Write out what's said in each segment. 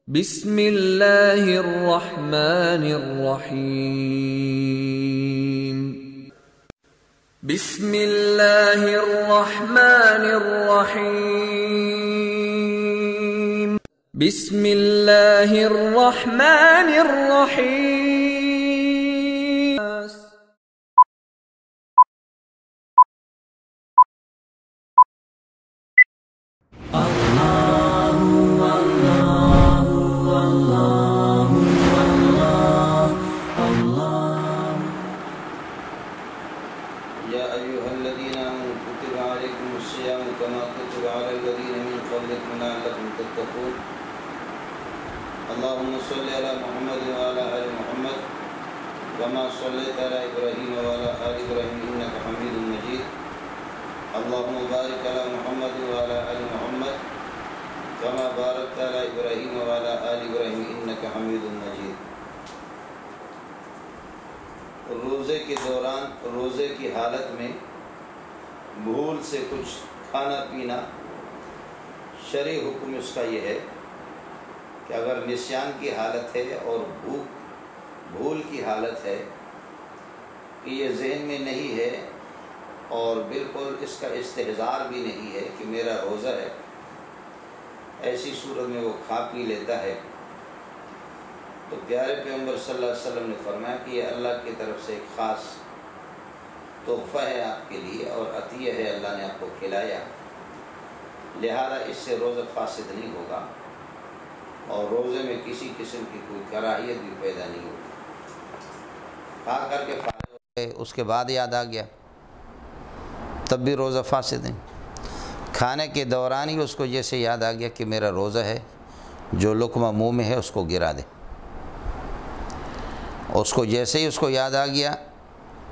بسم اللہ الرحمن الرحیم بسم اللہ الرحمن الرحیم بسم اللہ الرحمن الرحیم يا أيها الذين آمنوا كتب عليكم الصيام كما كتب على الذين من قبلكم لعلكم تتقون اللهم صل على محمد وعلى آل محمد كما صليت على إبراهيم وعلى آل إبراهيم إنك حميد مجيد اللهم بارك على محمد وعلى آل محمد كما باركت على إبراهيم وعلى آل إبراهيم إنك حميد مجيد روزے کے دوران روزے کی حالت میں بھول سے کچھ کھانا پینا شرعی حکم اس کا یہ ہے کہ اگر نسیان کی حالت ہے اور بھول کی حالت ہے کہ یہ ذہن میں نہیں ہے اور بالکل اس کا استحضار بھی نہیں ہے کہ میرا روزہ ہے، ایسی صورت میں وہ کھا پی لیتا ہے تو پیارے پیغمبر صلی اللہ علیہ وسلم نے فرمایا کہ یہ اللہ کی طرف سے ایک خاص تحفہ ہے آپ کے لیے اور عطیہ ہے، اللہ نے آپ کو کھلایا، لہذا اس سے روزہ فاسد نہیں ہوگا اور روزے میں کسی قسم کی کوئی کراہیت بھی پیدا نہیں ہوگی۔ کھا کر کے فارغ ہو گئے، اس کے بعد یاد آ گیا تب بھی روزہ فاسد نہیں، کھانے کے دوران ہی اس کو جیسے یاد آ گیا کہ میرا روزہ ہے، جو لقمہ منہ میں ہے اس کو گرا دے، اس کو جیسے ہی اس کو یاد آ گیا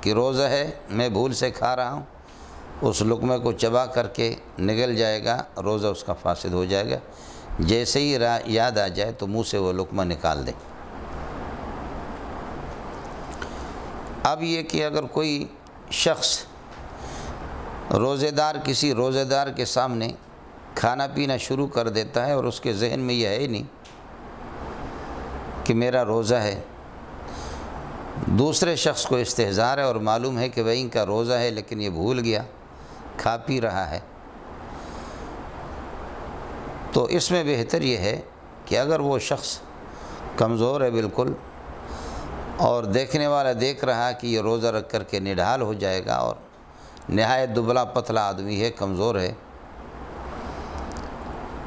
کہ روزہ ہے، میں بھول سے کھا رہا ہوں، اس لقمے کو چبا کر کے نگل جائے گا، روزہ اس کا فاسد ہو جائے گا۔ جیسے ہی یاد آ جائے تو منہ سے وہ لقمہ نکال دے۔ اب یہ کہ اگر کوئی شخص کسی روزے دار کے سامنے کھانا پینا شروع کر دیتا ہے اور اس کے ذہن میں یہ ہے نہیں کہ میرا روزہ ہے، دوسرے شخص کو استحضار ہے اور معلوم ہے کہ بھائی ان کا روزہ ہے لیکن یہ بھول گیا، کھا پی رہا ہے، تو اس میں بہتر یہ ہے کہ اگر وہ شخص کمزور ہے بالکل اور دیکھنے والا دیکھ رہا کہ یہ روزہ رکھ کر کے نڈھال ہو جائے گا اور نہایت دبلا پتلا آدمی ہے، کمزور ہے،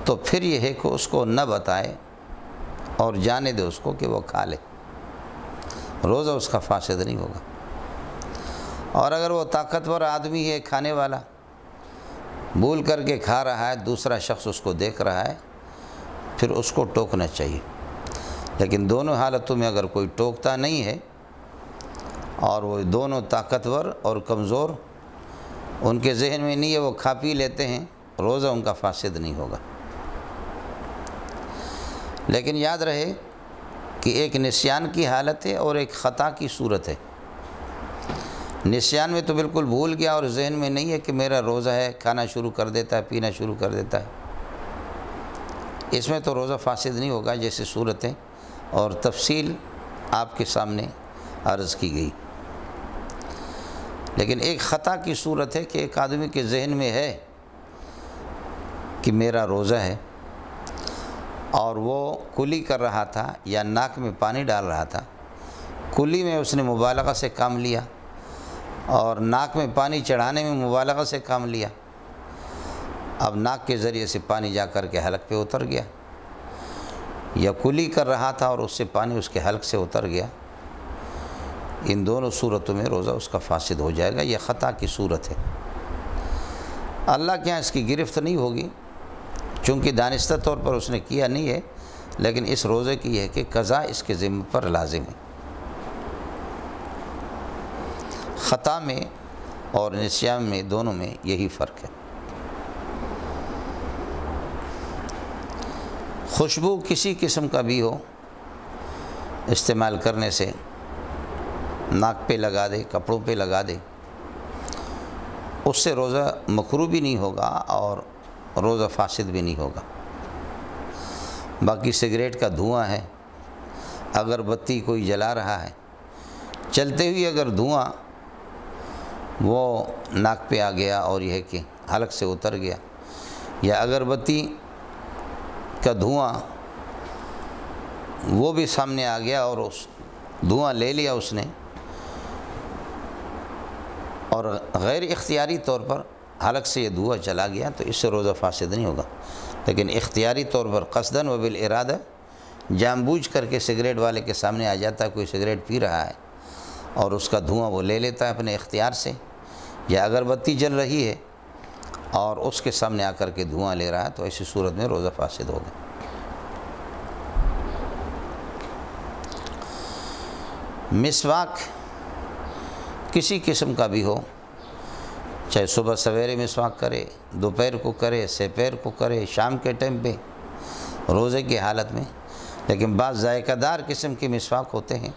تو پھر یہ ہے کہ اس کو نہ بتائے اور جانے دے اس کو کہ وہ کھا لے، روزہ اس کا فاسد نہیں ہوگا۔ اور اگر وہ طاقتور آدمی ہے کھانے والا، بھول کر کے کھا رہا ہے، دوسرا شخص اس کو دیکھ رہا ہے، پھر اس کو ٹوکنا چاہیے۔ لیکن دونوں حالتوں میں اگر کوئی ٹوکتا نہیں ہے اور وہ دونوں طاقتور اور کمزور، ان کے ذہن میں نہیں ہے، وہ کھا پی لیتے ہیں، روزہ ان کا فاسد نہیں ہوگا۔ لیکن یاد رہے کہ ایک نسیان کی حالت ہے اور ایک خطا کی صورت ہے۔ نسیان میں تو بالکل بھول گیا اور ذہن میں نہیں ہے کہ میرا روزہ ہے، کھانا شروع کر دیتا ہے، پینا شروع کر دیتا ہے، اس میں تو روزہ فاسد نہیں ہوگا، جیسے صورتیں اور تفصیل آپ کے سامنے عرض کی گئی۔ لیکن ایک خطا کی صورت ہے کہ ایک آدمی کے ذہن میں ہے کہ میرا روزہ ہے اور وہ کلی کر رہا تھا یا ناک میں پانی ڈال رہا تھا، کلی میں اس نے مبالغہ سے کام لیا اور ناک میں پانی چڑھانے میں مبالغہ سے کام لیا، اب ناک کے ذریعے سے پانی جا کر کے حلق پہ اتر گیا، یا کلی کر رہا تھا اور اس سے پانی اس کے حلق سے اتر گیا، ان دونوں صورتوں میں روزہ اس کا فاسد ہو جائے گا، یہ خطا کی صورت ہے۔ اللہ کے ہاں اس کی گرفت نہیں ہوگی چونکہ دانستہ طور پر اس نے کیا نہیں ہے، لیکن اس روزے کی یہ ہے کہ قضا اس کے ذمہ پر لازم ہے۔ خطا میں اور نسیان میں دونوں میں یہی فرق ہے۔ خوشبو کسی قسم کا بھی ہو، استعمال کرنے سے ناک پہ لگا دے، کپڑوں پہ لگا دے، اس سے روزہ مکروہ بھی نہیں ہوگا اور روزہ فاسد بھی نہیں ہوگا۔ باقی سگریٹ کا دھواں ہے، اگر بتی کوئی جلا رہا ہے، چلتے ہوئے اگر دھواں وہ ناک پہ آ گیا اور یہ ہے کہ حلق سے اتر گیا، یا اگربتی کا دھواں وہ بھی سامنے آ گیا اور اس دھواں لے لیا اس نے، اور غیر اختیاری طور پر حلق سے یہ دھواں چلا گیا، تو اس سے روزہ فاسد نہیں ہوگا۔ لیکن اختیاری طور پر قصداً و بالارادہ جان بوجھ کر کے سگریٹ والے کے سامنے آ جاتا ہے، کوئی سگریٹ پی رہا ہے اور اس کا دھواں وہ لے لیتا ہے اپنے اختیار سے، یا اگربتی جل رہی ہے اور اس کے سامنے آ کر کے دھواں لے رہا ہے، تو ایسی صورت میں روزہ فاسد ہوگا۔ مسواک کسی قسم کا بھی ہو، چاہے صبح سویرے مسواک کرے، دوپہر کو کرے، سپہر کو کرے، شام کے ٹائم پہ، روزے کی حالت میں، لیکن بعض ذائقہ دار قسم کے مسواک ہوتے ہیں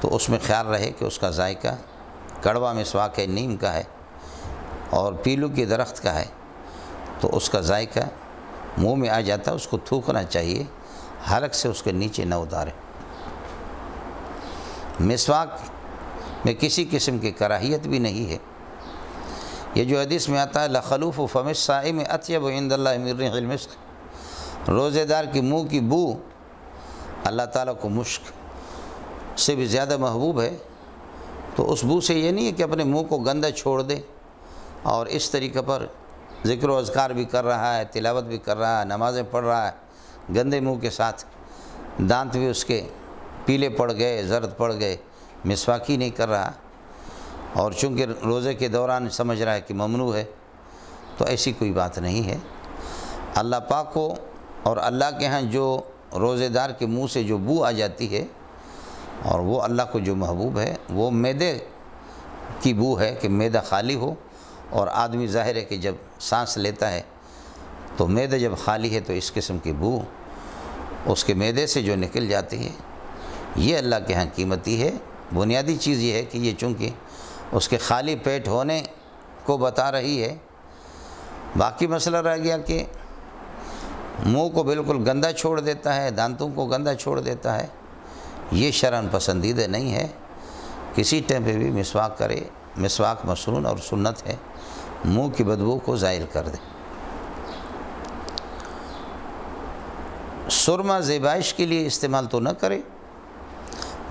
تو اس میں خیال رہے کہ اس کا ذائقہ کڑوا مسواک ہے، نیم کا ہے اور پیلو کے درخت کا ہے، تو اس کا ذائقہ منہ میں آ جاتا ہے، اس کو تھوکنا چاہیے، حلق سے اس کے نیچے نہ اتارے۔ مسواک میں کسی قسم کی کراہیت بھی نہیں ہے۔ یہ جو حدیث میں آتا ہے لخلوف فم الصائم اطیب عند اللہ من ریح المسک، روزے دار کی منہ کی بو اللہ تعالیٰ کو مشک سے بھی زیادہ محبوب ہے، تو اس بو سے یہ نہیں ہے کہ اپنے منہ کو گندا چھوڑ دے اور اس طریقے پر ذکر و اذکار بھی کر رہا ہے، تلاوت بھی کر رہا ہے، نمازیں پڑھ رہا ہے گندے منہ کے ساتھ، دانت بھی اس کے پیلے پڑ گئے، زرد پڑ گئے، مسواک ہی نہیں کر رہا، اور چونکہ روزے کے دوران سمجھ رہا ہے کہ ممنوع ہے، تو ایسی کوئی بات نہیں ہے۔ اللہ پاک کو اور اللہ کے ہاں جو روزے دار کے منہ سے جو بو آ جاتی ہے اور وہ اللہ کو جو محبوب ہے، وہ معدے کی بو ہے کہ معدہ خالی ہو، اور آدمی ظاہر ہے کہ جب سانس لیتا ہے تو معدہ جب خالی ہے تو اس قسم کی بو اس کے معدے سے جو نکل جاتی ہے، یہ اللہ کے ہاں قیمتی ہے۔ بنیادی چیز یہ ہے کہ یہ چونکہ اس کے خالی پیٹ ہونے کو بتا رہی ہے، باقی مسئلہ رہ گیا کہ منہ کو بالکل گندا چھوڑ دیتا ہے، دانتوں کو گندا چھوڑ دیتا ہے، یہ شرعاً پسندیدہ نہیں ہے۔ کسی ٹائم پہ بھی مسواک کرے، مسواک مسنون اور سنت ہے، منہ کی بدبو کو زائل کر دے۔ سرما زیبائش کے لیے استعمال تو نہ کرے،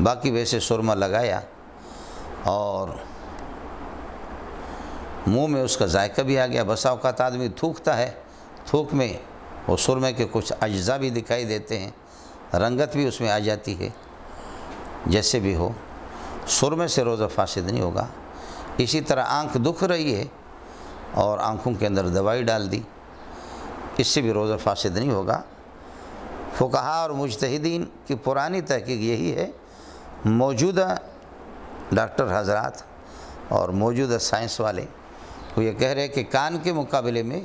باقی ویسے سرما لگایا اور منہ میں اس کا ذائقہ بھی آ گیا، بسا اوقات آدمی تھوکتا ہے، تھوک میں وہ سرمے کے کچھ اجزاء بھی دکھائی دیتے ہیں، رنگت بھی اس میں آ جاتی ہے، جیسے بھی ہو سرمے سے روزہ فاسد نہیں ہوگا۔ اسی طرح آنکھ دکھ رہی ہے اور آنکھوں کے اندر دوائی ڈال دی، اس سے بھی روزہ فاسد نہیں ہوگا۔ فقہا اور مجتہدین کی پرانی تحقیق یہی ہے، موجودہ ڈاکٹر حضرات اور موجودہ سائنس والے وہ یہ کہہ رہے کہ کان کے مقابلے میں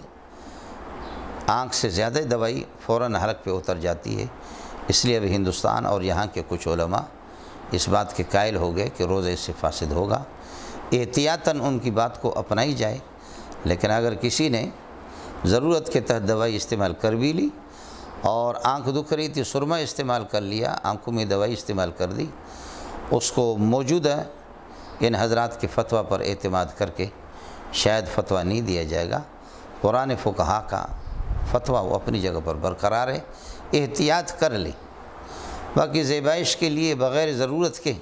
آنکھ سے زیادہ دوائی فوراً حلق پہ اتر جاتی ہے، اس لیے اب ہندوستان اور یہاں کے کچھ علماء اس بات کے قائل ہو گئے کہ روزہ اس سے فاسد ہوگا۔ احتیاطاً ان کی بات کو اپنائی جائے، لیکن اگر کسی نے ضرورت کے تحت دوائی استعمال کر بھی لی اور آنکھ دکھ رہی تھی، سرما استعمال کر لیا، آنکھوں میں دوائی استعمال کر دی، اس کو موجودہ ان حضرات کے فتویٰ پر اعتماد کر کے شاید فتویٰ نہیں دیا جائے گا۔ قرآن فقہا کا فتویٰ وہ اپنی جگہ پر برقرار ہے، احتیاط کر لے۔ باقی زیبائش کے لیے بغیر ضرورت کے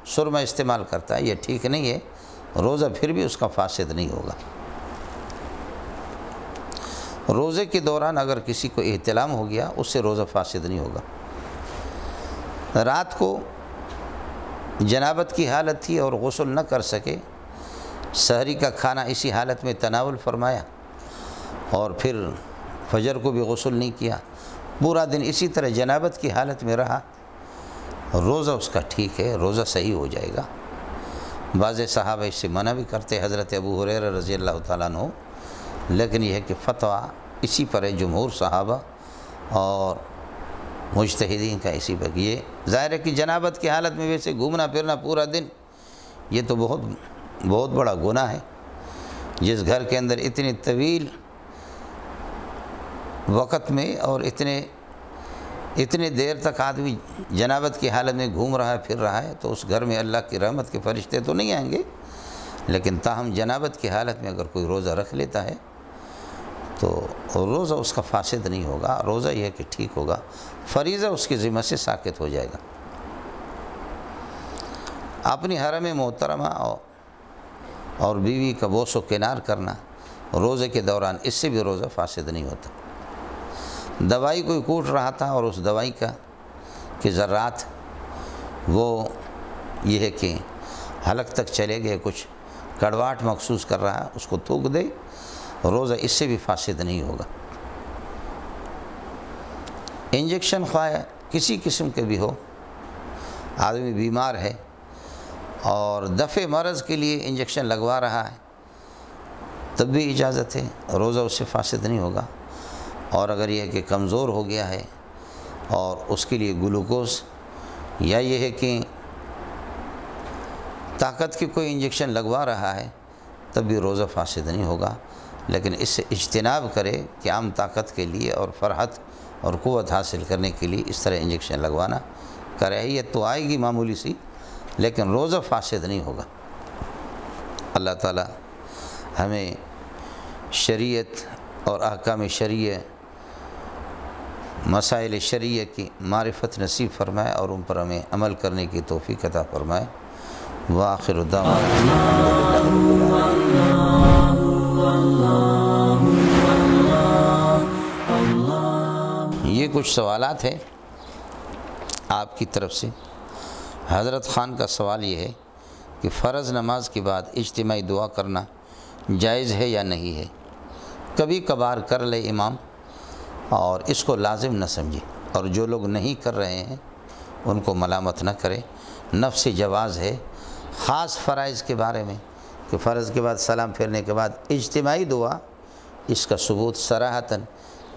سرما استعمال کرتا ہے، یہ ٹھیک نہیں ہے، روزہ پھر بھی اس کا فاسد نہیں ہوگا۔ روزے کے دوران اگر کسی کو احتلام ہو گیا، اس سے روزہ فاسد نہیں ہوگا۔ رات کو جنابت کی حالت تھی اور غسل نہ کر سکے، سحری کا کھانا اسی حالت میں تناول فرمایا اور پھر فجر کو بھی غسل نہیں کیا، پورا دن اسی طرح جنابت کی حالت میں رہا، روزہ اس کا ٹھیک ہے، روزہ صحیح ہو جائے گا۔ بعض صحابہ اس سے منع بھی کرتے، حضرت ابو ہریرہ رضی اللہ تعالیٰ عنہ، لیکن یہ ہے کہ فتویٰ اسی پر ہے، جمہور صحابہ اور مجتہدین کا اسی پر۔ یہ ظاہر ہے کہ جنابت کی حالت میں ویسے گھومنا پھرنا پورا دن، یہ تو بہت بڑا گناہ ہے۔ جس گھر کے اندر اتنی طویل وقت میں اور اتنے اتنی دیر تک آدمی جنابت کی حالت میں گھوم رہا ہے، پھر رہا ہے، تو اس گھر میں اللہ کی رحمت کے فرشتے تو نہیں آئیں گے، لیکن تاہم جنابت کی حالت میں اگر کوئی روزہ رکھ لیتا ہے تو روزہ اس کا فاسد نہیں ہوگا، روزہ یہ ہے کہ ٹھیک ہوگا، فریضہ اس کی ذمہ سے ساقط ہو جائے گا۔ اپنی حرم محترمہ اور بیوی کا بوس و کنار کرنا روزے کے دوران، اس سے بھی روزہ فاسد نہیں ہوتا۔ دوائی کوئی کوٹ رہا تھا اور اس دوائی کے ذرات وہ یہ ہے کہ حلق تک چلے گئے، کچھ کڑواہٹ محسوس کر رہا ہے، اس کو تھوک دے، روزہ اس سے بھی فاسد نہیں ہوگا۔ انجیکشن خواہ کسی قسم کے بھی ہو، آدمی بیمار ہے اور دفع مرض کے لیے انجیکشن لگوا رہا ہے، تب بھی اجازت ہے، روزہ اس سے فاسد نہیں ہوگا۔ اور اگر یہ کہ کمزور ہو گیا ہے اور اس کے لیے گلوکوز یا یہ ہے کہ طاقت کی کوئی انجیکشن لگوا رہا ہے، تب بھی روزہ فاسد نہیں ہوگا، لیکن اس سے اجتناب کرے کہ عام طاقت کے لیے اور فرحت اور قوت حاصل کرنے کے لیے اس طرح انجیکشن لگوانا، کراہیت تو آئے گی معمولی سی، لیکن روزہ فاسد نہیں ہوگا۔ اللہ تعالی ہمیں شریعت اور احکام شرعیہ، مسائل شرعیہ کی معرفت نصیب فرمائے اور ان پر ہمیں عمل کرنے کی توفیق عطا فرمائے۔ وآخر دعوانا یہ کچھ سوالات ہیں آپ کی طرف سے۔ حضرت خان کا سوال یہ ہے کہ فرض نماز کے بعد اجتماعی دعا کرنا جائز ہے یا نہیں ہے؟ کبھی کبھار کر لے امام اور اس کو لازم نہ سمجھے، اور جو لوگ نہیں کر رہے ہیں ان کو ملامت نہ کرے۔ نفس جواز ہے، خاص فرائض کے بارے میں کہ فرض کے بعد سلام پھیرنے کے بعد اجتماعی دعا، اس کا ثبوت صراحتاً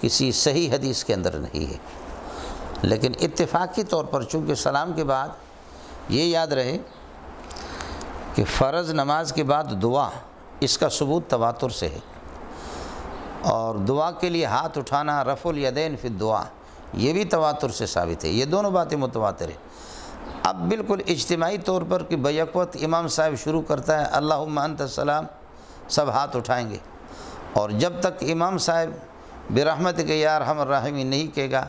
کسی صحیح حدیث کے اندر نہیں ہے، لیکن اتفاقی طور پر چونکہ سلام کے بعد یہ یاد رہے کہ فرض نماز کے بعد دعا، اس کا ثبوت تواتر سے ہے، اور دعا کے لیے ہاتھ اٹھانا، رفع الیدین فی الدعا، یہ بھی تواتر سے ثابت ہے، یہ دونوں باتیں متواتر ہیں۔ اب بالکل اجتماعی طور پر کہ بیک وقت امام صاحب شروع کرتا ہے اللہم انت السلام، سب ہاتھ اٹھائیں گے، اور جب تک امام صاحب برحمتک یا ارحم الراحمین نہیں کہے گا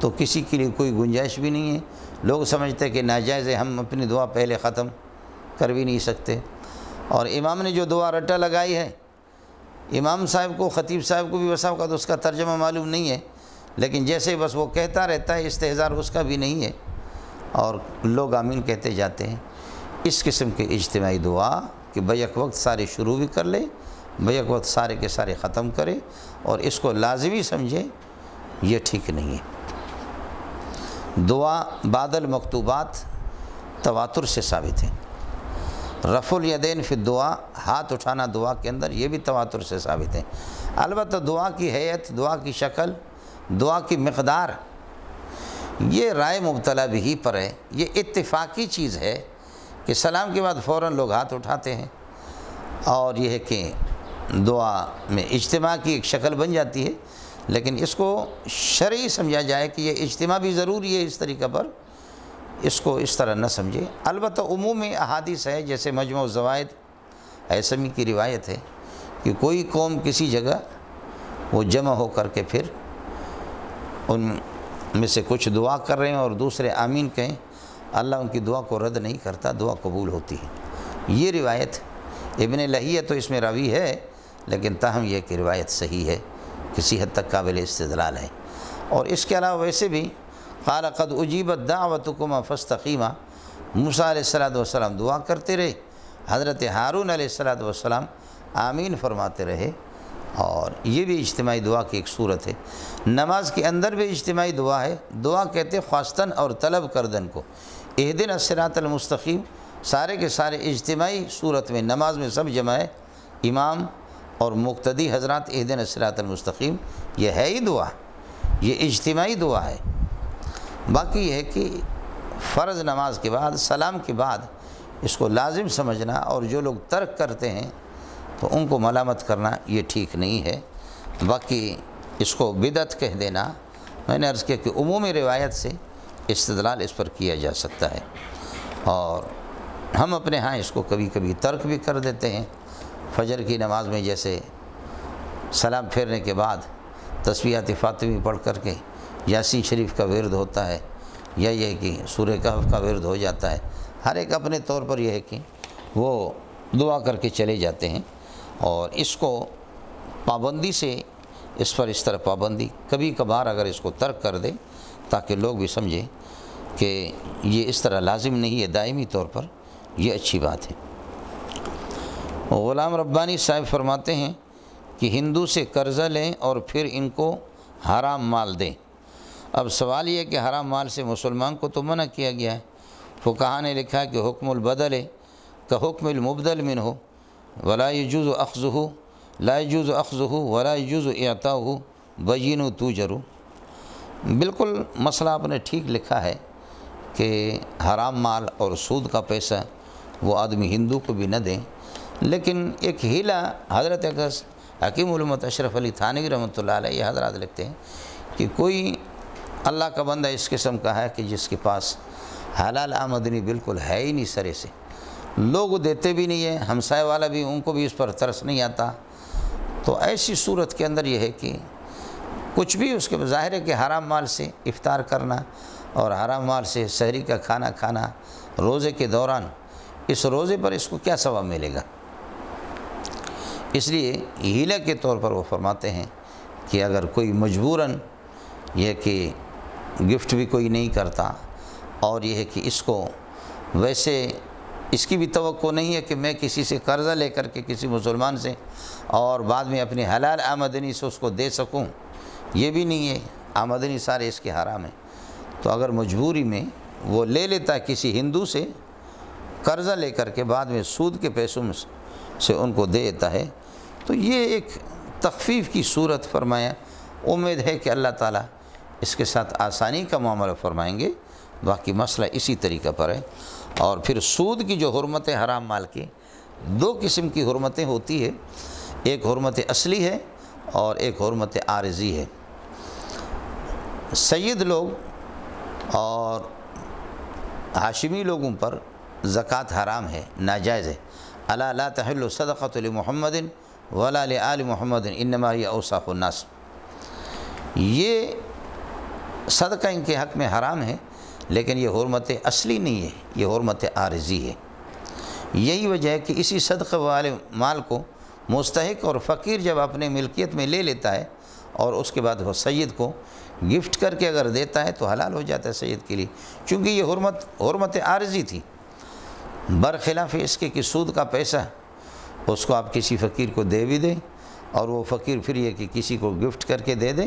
تو کسی کے لیے کوئی گنجائش بھی نہیں ہے۔ لوگ سمجھتے ہیں کہ ناجائز ہے، ہم اپنی دعا پہلے ختم کر بھی نہیں سکتے، اور امام نے جو دعا رٹا لگائی ہے، امام صاحب کو، خطیب صاحب کو بھی وسا کا تو اس کا ترجمہ معلوم نہیں ہے، لیکن جیسے بس وہ کہتا رہتا ہے، استحضار اس کا بھی نہیں ہے، اور لوگ آمین کہتے جاتے ہیں۔ اس قسم کے اجتماعی دعا کہ بیک وقت سارے شروع بھی کر لے، بیک وقت سارے کے سارے ختم کرے اور اس کو لازمی سمجھے، یہ ٹھیک نہیں ہے۔ دعا بعد المکتوبات تواتر سے ثابت ہے۔ رفع الیدین فی الدعا، ہاتھ اٹھانا دعا کے اندر، یہ بھی تواتر سے ثابت ہے۔ البتہ دعا کی حیت، دعا کی شکل، دعا کی مقدار، یہ رائے مبتلا بھی پر ہے۔ یہ اتفاقی چیز ہے کہ سلام کے بعد فوراً لوگ ہاتھ اٹھاتے ہیں، اور یہ ہے کہ دعا میں اجتماع کی ایک شکل بن جاتی ہے، لیکن اس کو شرعی سمجھا جائے کہ یہ اجتماع بھی ضروری ہے، اس طریقہ پر اس کو اس طرح نہ سمجھے۔ البتہ عمومی احادیث ہے، جیسے مجموع الزوائد ایسمی کی روایت ہے کہ کوئی قوم کسی جگہ وہ جمع ہو کر کے پھر ان میں سے کچھ دعا کر رہے ہیں اور دوسرے آمین کہیں، اللہ ان کی دعا کو رد نہیں کرتا، دعا قبول ہوتی ہے۔ یہ روایت ابن لہیہ تو اس میں راوی ہے، لیکن تاہم یہ کہ روایت صحیح ہے، کسی حد تک قابل استدلال ہے۔ اور اس کے علاوہ ویسے بھی قال قد اجیبت دعوتکما فاستقیما، موسیٰ علیہ السلام دعا کرتے رہے، حضرت ہارون علیہ السلام آمین فرماتے رہے، اور یہ بھی اجتماعی دعا کی ایک صورت ہے۔ نماز کے اندر بھی اجتماعی دعا ہے۔ دعا کہتے خواستن اور طلب کردن کو۔ اہدنا الصراط المستقیم سارے کے سارے اجتماعی صورت میں، نماز میں سب جمع ہے، امام اور مقتدی حضرات اہدنا الصراط المستقیم، یہ ہے ہی دعا، یہ اجتماعی دعا ہے۔ باقی یہ ہے کہ فرض نماز کے بعد، سلام کے بعد اس کو لازم سمجھنا، اور جو لوگ ترک کرتے ہیں تو ان کو ملامت کرنا یہ ٹھیک نہیں ہے۔ باقی اس کو بدعت کہہ دینا میں نے عرض کیا کہ عمومی روایت سے استدلال اس پر کیا جا سکتا ہے، اور ہم اپنے ہاں اس کو کبھی کبھی ترک بھی کر دیتے ہیں۔ فجر کی نماز میں جیسے سلام پھیرنے کے بعد تسبیحات فاطمی پڑھ کر کے یاسین شریف کا ورد ہوتا ہے، یا یہ کہ سورہ کہف کا ورد ہو جاتا ہے، ہر ایک اپنے طور پر یہ ہے کہ وہ دعا کر کے چلے جاتے ہیں، اور اس کو پابندی سے اس پر اس طرح پابندی کبھی کبھار اگر اس کو ترک کر دے تاکہ لوگ بھی سمجھیں کہ یہ اس طرح لازم نہیں ہے، دائمی طور پر یہ اچھی بات ہے۔ غلام ربانی صاحب فرماتے ہیں کہ ہندو سے قرضہ لیں اور پھر ان کو حرام مال دیں۔ اب سوال یہ ہے کہ حرام مال سے مسلمان کو تو منع کیا گیا ہے، فقہا نے لکھا ہے کہ حکم البدل کا حکم المبدل منہ ولا يجوز اخذہ لا يجوز اخذہ ولا يجوز اعطاؤہ بینوا توجروا۔ بالکل مسئلہ آپ نے ٹھیک لکھا ہے کہ حرام مال اور سود کا پیسہ وہ آدمی ہندو کو بھی نہ دیں، لیکن ایک ہیلا حضرت حکیم علامت اشرف علی تھانوی رحمۃ اللہ علیہ یہ حضرات لکھتے ہیں کہ کوئی اللہ کا بندہ اس قسم کا ہے کہ جس کے پاس حلال آمدنی بالکل ہے ہی نہیں سرے سے، لوگ دیتے بھی نہیں ہیں، ہمسائے والا بھی ان کو بھی اس پر ترس نہیں آتا، تو ایسی صورت کے اندر یہ ہے کہ کچھ بھی اس کے ظاہر ہے کہ حرام مال سے افطار کرنا اور حرام مال سے سحری کا کھانا کھانا روزے کے دوران، اس روزے پر اس کو کیا ثواب ملے گا؟ اس لیے ہیلہ کے طور پر وہ فرماتے ہیں کہ اگر کوئی مجبوراً یہ کہ گفٹ بھی کوئی نہیں کرتا، اور یہ ہے کہ اس کو ویسے اس کی بھی توقع نہیں ہے کہ میں کسی سے قرضہ لے کر کے کسی مسلمان سے اور بعد میں اپنی حلال آمدنی سے اس کو دے سکوں، یہ بھی نہیں ہے، آمدنی سارے اس کے حرام ہیں، تو اگر مجبوری میں وہ لے لیتا ہے کسی ہندو سے قرضہ لے کر کے بعد میں سود کے پیسوں سے ان کو دے دیتا ہے، تو یہ ایک تخفیف کی صورت فرمایا۔ امید ہے کہ اللہ تعالیٰ اس کے ساتھ آسانی کا معاملہ فرمائیں گے، باقی مسئلہ اسی طریقہ پر ہے۔ اور پھر سود کی جو حرمت حرام مال کی، دو قسم کی حرمتیں ہوتی ہے، ایک حرمت اصلی ہے اور ایک حرمت عارضی ہے۔ سید لوگ اور ہاشمی لوگوں پر زکوٰۃ حرام ہے، ناجائز ہے۔ الا لا تحل صدقۃ لمحمد ولا لآل محمد انما ہی اوصاف الناس، یہ صدقہ ان کے حق میں حرام ہے، لیکن یہ حرمت اصلی نہیں ہے، یہ حرمت عارضی ہے۔ یہی وجہ ہے کہ اسی صدقہ والے مال کو مستحق اور فقیر جب اپنے ملکیت میں لے لیتا ہے اور اس کے بعد وہ سید کو گفٹ کر کے اگر دیتا ہے تو حلال ہو جاتا ہے سید کے لیے، چونکہ یہ حرمت عارضی تھی، برخلاف اس کے کہ سود کا پیسہ اس کو آپ کسی فقیر کو دے بھی دیں اور وہ فقیر پھر یہ کہ کسی کو گفٹ کر کے دے دیں،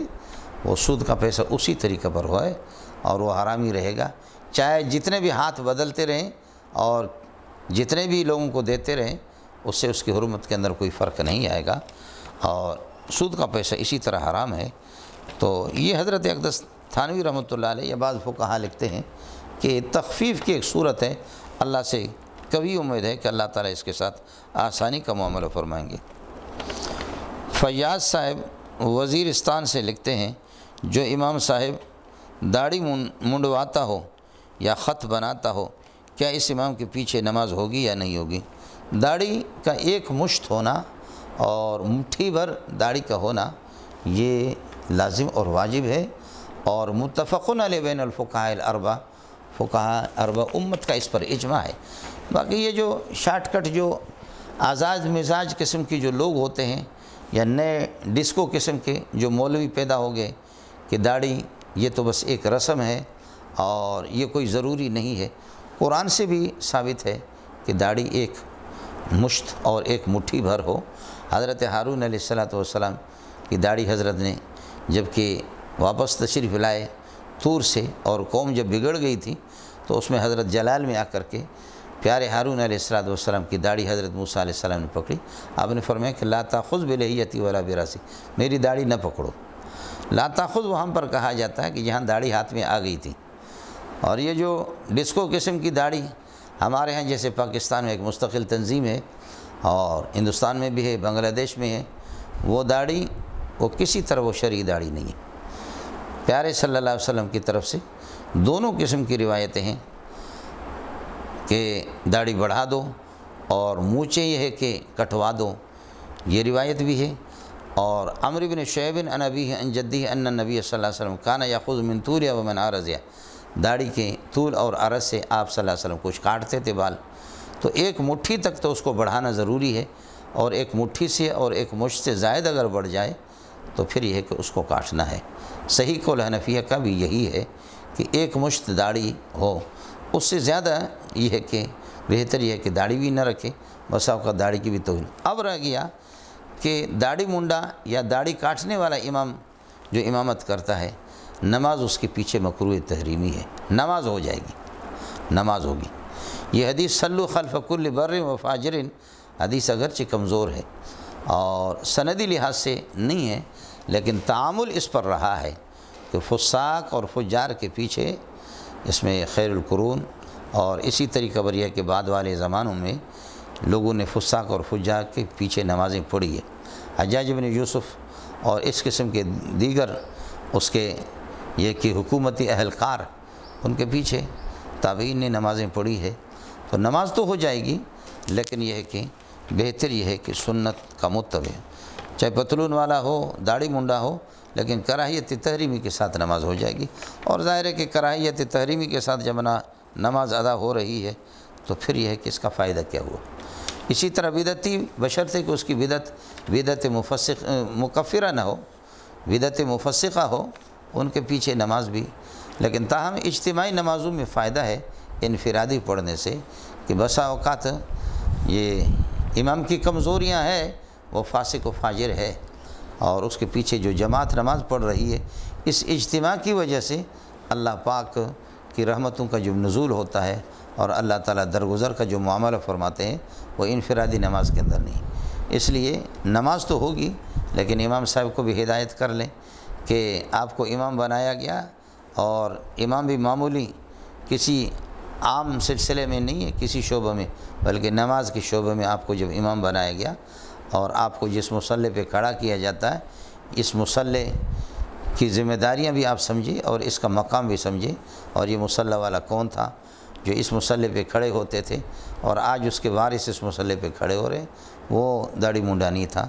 وہ سود کا پیسہ اسی طریقہ پر ہوئے اور وہ حرامی رہے گا، چاہے جتنے بھی ہاتھ بدلتے رہیں اور جتنے بھی لوگوں کو دیتے رہیں، اس سے اس کی حرمت کے اندر کوئی فرق نہیں آئے گا، اور سود کا پیسہ اسی طرح حرام ہے۔ تو یہ حضرت اقدس تھانوی رحمۃ اللہ علیہ، یہ بعض فقہا لکھتے ہیں کہ تخفیف کی ایک صورت ہے، اللہ سے کبھی امید ہے کہ اللہ تعالیٰ اس کے ساتھ آسانی کا معاملہ فرمائیں گے۔ فیاض صاحب وزیرستان سے لکھتے ہیں، جو امام صاحب داڑھی منڈواتا ہو یا خط بناتا ہو، کیا اس امام کے پیچھے نماز ہوگی یا نہیں ہوگی؟ داڑھی کا ایک مشت ہونا اور مٹھی بھر داڑھی کا ہونا یہ لازم اور واجب ہے، اور متفقن علیہ بین الفقہاء الاربعہ، فقہاء اربعہ امت کا اس پر اجماع ہے۔ باقی یہ جو شارٹ کٹ جو آزاد مزاج قسم کی جو لوگ ہوتے ہیں یا نئے ڈسکو قسم کے جو مولوی پیدا ہو گئے کہ داڑھی یہ تو بس ایک رسم ہے اور یہ کوئی ضروری نہیں ہے، قرآن سے بھی ثابت ہے کہ داڑھی ایک مشت اور ایک مٹھی بھر ہو۔ حضرت ہارون علیہ السلام کی داڑھی حضرت نے جب کہ واپس تشریف لائے طور سے اور قوم جب بگڑ گئی تھی تو اس میں حضرت جلال میں آ کر کے پیارے ہارون علیہ السلام کی داڑھی حضرت موسیٰ علیہ السلام نے پکڑی۔ آپ نے فرمایا کہ لا تاخذ بلحیتی ولا براسی، میری داڑھی نہ پکڑو۔ لا تاخذ وہاں پر کہا جاتا ہے کہ جہاں داڑھی ہاتھ میں آ گئی تھی، اور یہ جو ڈسکو قسم کی داڑھی ہمارے ہاں جیسے پاکستان میں ایک مستقل تنظیم ہے اور ہندوستان میں بھی ہے، بنگلہ دیش میں ہے، وہ داڑھی وہ کسی طرح وہ شرعی داڑھی نہیں ہے۔ پیارے صلی اللہ علیہ وسلم کی طرف سے دونوں قسم کی روایتیں ہیں کہ داڑھی بڑھا دو اور مونچھیں یہ ہے کہ کٹوا دو، یہ روایت بھی ہے۔ اور عمرو بن شعیب عن ابیہ عن جدہ ان النبی صلی اللہ علیہ وسلم کان یاخذ من طولها ومن عرضها، داڑھی کے طول اور عرض سے آپ صلی اللہ علیہ وسلم کچھ کاٹتے تھے بال، تو ایک مٹھی تک تو اس کو بڑھانا ضروری ہے، اور ایک مٹھی سے اور ایک مشت سے زائد اگر بڑھ جائے تو پھر یہ ہے کہ اس کو کاٹنا ہے۔ صحیح قول حنفیہ کا بھی یہی ہے کہ ایک مشت داڑھی ہو، اس سے زیادہ یہ ہے کہ بہتر یہ ہے کہ داڑھی بھی نہ رکھے، بسا اوقات داڑھی کی بھی توہین۔ اب رہ گیا کہ داڑھی منڈا یا داڑھی کاٹنے والا امام جو امامت کرتا ہے، نماز اس کے پیچھے مکروہ تحریمی ہے، نماز ہو جائے گی، نماز ہوگی۔ یہ حدیث صلو خلف کل بر و فاجر حدیث اگرچہ کمزور ہے اور سندی لحاظ سے نہیں ہے، لیکن تعامل اس پر رہا ہے کہ فساق اور فجار کے پیچھے اس میں خیر القرون اور اسی طریقہ بریہ کے بعد والے زمانوں میں لوگوں نے فساق اور فجار کے پیچھے نمازیں پڑھی ہے۔ حجاج بن یوسف اور اس قسم کے دیگر اس کے یہ کہ حکومتی اہلکار ان کے پیچھے تابعین نے نمازیں پڑھی ہے، تو نماز تو ہو جائے گی، لیکن یہ ہے کہ بہتر یہ ہے کہ سنت کا متبع، چاہے پتلون والا ہو، داڑھی منڈا ہو، لیکن کراہیت تحریمی کے ساتھ نماز ہو جائے گی۔ اور ظاہر ہے کہ کراہیت تحریمی کے ساتھ جب نماز ادا ہو رہی ہے تو پھر یہ ہے کہ اس کا فائدہ کیا ہوا۔ اسی طرح بدعتی بشرطے کہ اس کی بدعت مکفرہ نہ ہو، بدعت مفسقہ ہو، ان کے پیچھے نماز بھی، لیکن تاہم اجتماعی نمازوں میں فائدہ ہے انفرادی پڑھنے سے، کہ بسا اوقات یہ امام کی کمزوریاں ہیں، وہ فاسق و فاجر ہے، اور اس کے پیچھے جو جماعت نماز پڑھ رہی ہے، اس اجتماع کی وجہ سے اللہ پاک کی رحمتوں کا جو نزول ہوتا ہے اور اللہ تعالیٰ درگزر کا جو معاملہ فرماتے ہیں وہ انفرادی نماز کے اندر نہیں۔ اس لیے نماز تو ہوگی، لیکن امام صاحب کو بھی ہدایت کر لیں کہ آپ کو امام بنایا گیا، اور امام بھی معمولی کسی عام سلسلے میں نہیں ہے، کسی شعبہ میں، بلکہ نماز کے شعبے میں آپ کو جب امام بنایا گیا اور آپ کو جس مصلی پہ کھڑا کیا جاتا ہے، اس مصلی کی ذمہ داریاں بھی آپ سمجھے اور اس کا مقام بھی سمجھے، اور یہ مصلی والا کون تھا جو اس مصلی پہ کھڑے ہوتے تھے، اور آج اس کے وارث اس مصلی پہ کھڑے ہو رہے، وہ داڑھی منڈا نہیں تھا۔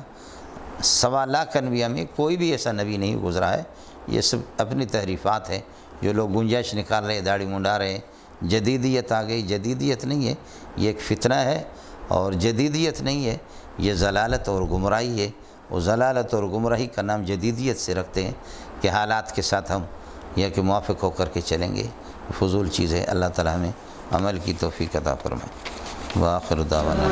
1.25 لاکھ انبیاء میں کوئی بھی ایسا نبی نہیں گزرا ہے، یہ سب اپنی تحریفات ہیں، جو لوگ گنجائش نکال رہے، داڑھی منڈا رہے، جدیدیت آ گئی، جدیدیت نہیں ہے، یہ ایک فتنہ ہے، اور جدیدیت نہیں ہے، یہ ضلالت اور گمراہی ہے۔ وہ ضلالت اور گمراہی کا نام جدیدیت سے رکھتے ہیں کہ حالات کے ساتھ ہم یا کہ موافق ہو کر کے چلیں گے، فضول چیز ہے۔ اللہ تعالیٰ ہمیں عمل کی توفیق عطا فرمائے۔ وآخر دعوانا